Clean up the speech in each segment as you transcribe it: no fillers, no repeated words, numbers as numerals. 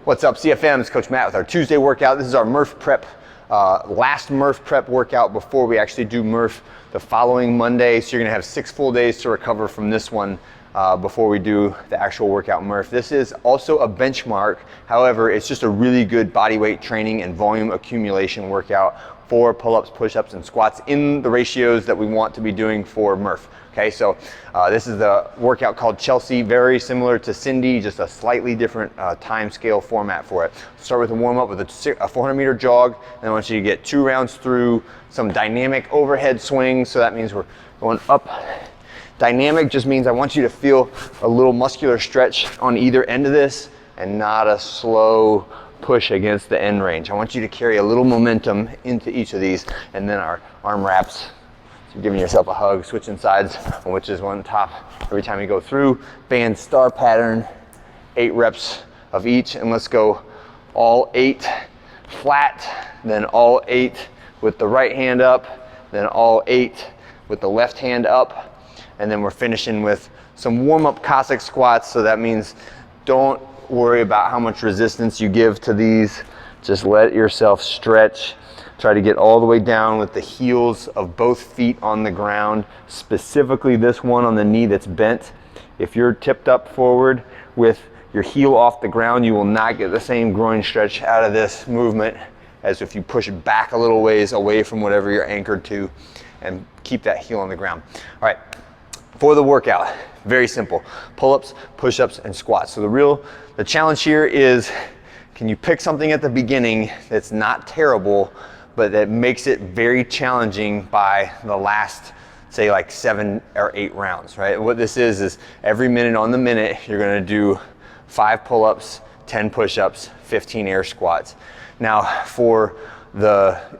What's up, CFM? It's Coach Matt with our Tuesday workout. This is our Murph prep, last Murph prep workout before we actually do Murph the following Monday. So you're gonna have 6 full days to recover from this one before we do the actual workout Murph. This is also a benchmark. However, it's just a really good body weight training and volume accumulation workout for pull-ups, push-ups, and squats in the ratios that we want to be doing for Murph. Okay, so this is the workout called Chelsea, very similar to Cindy, just a slightly different time scale format for it. Start with a warm up with a 400-meter jog, and I want you to get 2 rounds through some dynamic overhead swings. So that means we're going up. Dynamic just means I want you to feel a little muscular stretch on either end of this and not a slow push against the end range. I want you to carry a little momentum into each of these, and then our arm wraps. So you're giving yourself a hug, switching sides, which is on top every time you go through. Band star pattern, 8 reps of each, and let's go all 8 flat, then all 8 with the right hand up, then all 8 with the left hand up, and then we're finishing with some warm-up Cossack squats. So that means don't worry about how much resistance you give to these. Just let yourself stretch. Try to get all the way down with the heels of both feet on the ground, specifically this one on the knee that's bent. If you're tipped up forward with your heel off the ground, you will not get the same groin stretch out of this movement as if you push it back a little ways away from whatever you're anchored to and keep that heel on the ground. All right, for the workout, very simple. Pull-ups, push-ups, and squats. So the challenge here is, can you pick something at the beginning that's not terrible, but that makes it very challenging by the last, say, like 7 or 8 rounds, right? And what this is every minute on the minute, you're gonna do 5 pull-ups, 10 push-ups, 15 air squats. Now, for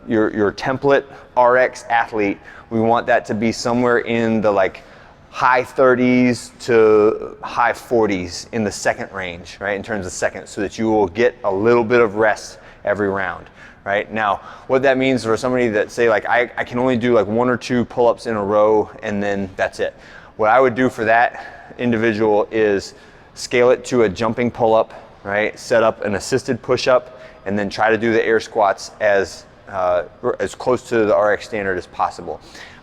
your template RX athlete, we want that to be somewhere in the like high 30s to high 40s in the second range, right? In terms of seconds, so that you will get a little bit of rest every round. Right? Now, what that means for somebody that say like, I can only do like 1 or 2 pull-ups in a row and then that's it. What I would do for that individual is scale it to a jumping pull-up, right? Set up an assisted push-up and then try to do the air squats as close to the RX standard as possible.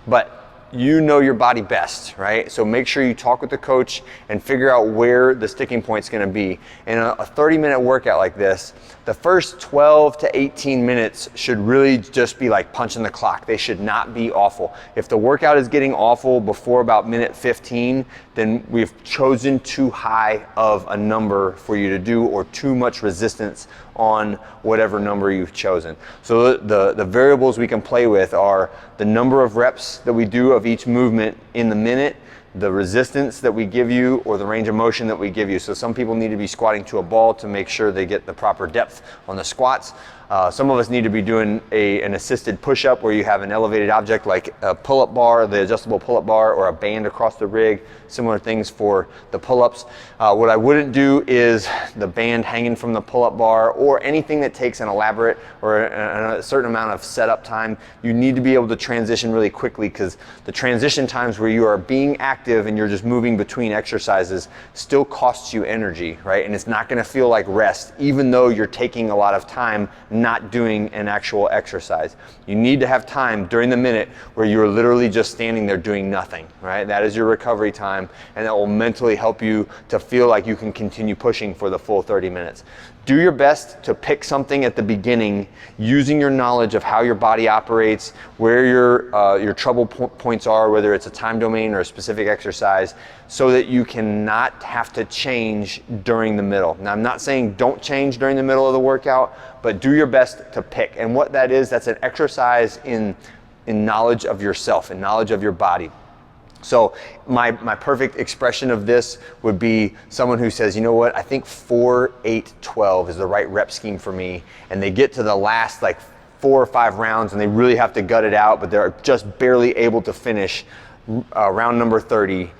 But you know your body best, right? So make sure you talk with the coach and figure out where the sticking point's gonna be. In a 30-minute workout like this, the first 12 to 18 minutes should really just be like punching the clock. They should not be awful. If the workout is getting awful before about minute 15, then we've chosen too high of a number for you to do, or too much resistance on whatever number you've chosen. So the variables we can play with are the number of reps that we do of each movement in the minute, the resistance that we give you, or the range of motion that we give you. So some people need to be squatting to a ball to make sure they get the proper depth on the squats. Some of us need to be doing an assisted push-up where you have an elevated object like a pull-up bar, the adjustable pull-up bar, or a band across the rig, similar things for the pull-ups. What I wouldn't do is the band hanging from the pull-up bar, or anything that takes an elaborate or a certain amount of setup time. You need to be able to transition really quickly, because the transition times where you are being active and you're just moving between exercises still costs you energy, right? And it's not gonna feel like rest, even though you're taking a lot of time not doing an actual exercise. You need to have time during the minute where you're literally just standing there doing nothing, right? That is your recovery time, and that will mentally help you to feel like you can continue pushing for the full 30 minutes. Do your best to pick something at the beginning using your knowledge of how your body operates, where your trouble points are, whether it's a time domain or a specific exercise, so that you cannot have to change during the middle. Now, I'm not saying don't change during the middle of the workout, but do your best to pick. And what that is, that's an exercise in knowledge of yourself and knowledge of your body. So my perfect expression of this would be someone who says, you know what, I think 4, 8, 12 is the right rep scheme for me. And they get to the last like 4 or 5 rounds and they really have to gut it out, but they're just barely able to finish round number 30.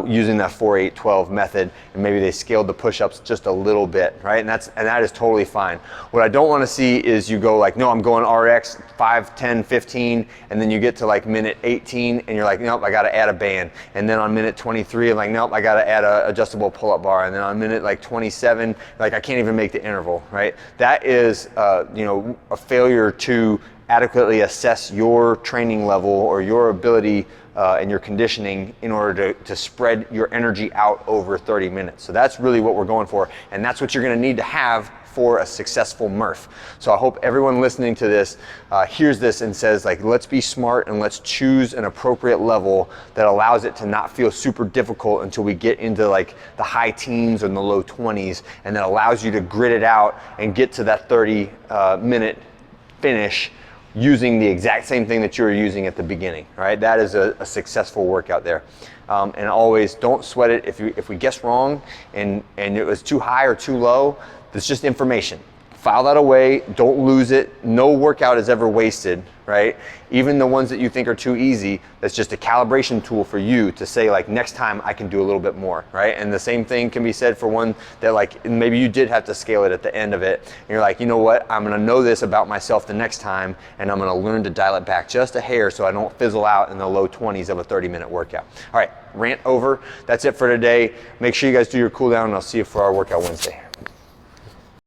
using that 4-8-12 method, and maybe they scaled the push-ups just a little bit, right? And that is totally fine. What I don't want to see is you go like, no, I'm going RX 5, 10, 15, and then you get to like minute 18 and you're like, nope, I got to add a band. And then on minute 23, I'm like, nope, I got to add a adjustable pull-up bar. And then on minute like 27, like I can't even make the interval, right? That is, a failure to adequately assess your training level or your ability and your conditioning in order to spread your energy out over 30 minutes. So that's really what we're going for, and that's what you're going to need to have for a successful Murph. So I hope everyone listening to this hears this and says, like, let's be smart and let's choose an appropriate level that allows it to not feel super difficult until we get into like the high teens and the low 20s, and that allows you to grit it out and get to that 30-minute finish using the exact same thing that you were using at the beginning, right? That is a successful workout there. And always don't sweat it. If we guess wrong and it was too high or too low, it's just information. File that away, don't lose it. No workout is ever wasted, right? Even the ones that you think are too easy, that's just a calibration tool for you to say like, next time I can do a little bit more, right? And the same thing can be said for one that like, maybe you did have to scale it at the end of it. And you're like, you know what? I'm gonna know this about myself the next time, and I'm gonna learn to dial it back just a hair so I don't fizzle out in the low 20s of a 30-minute workout. All right, rant over. That's it for today. Make sure you guys do your cool down, and I'll see you for our workout Wednesday.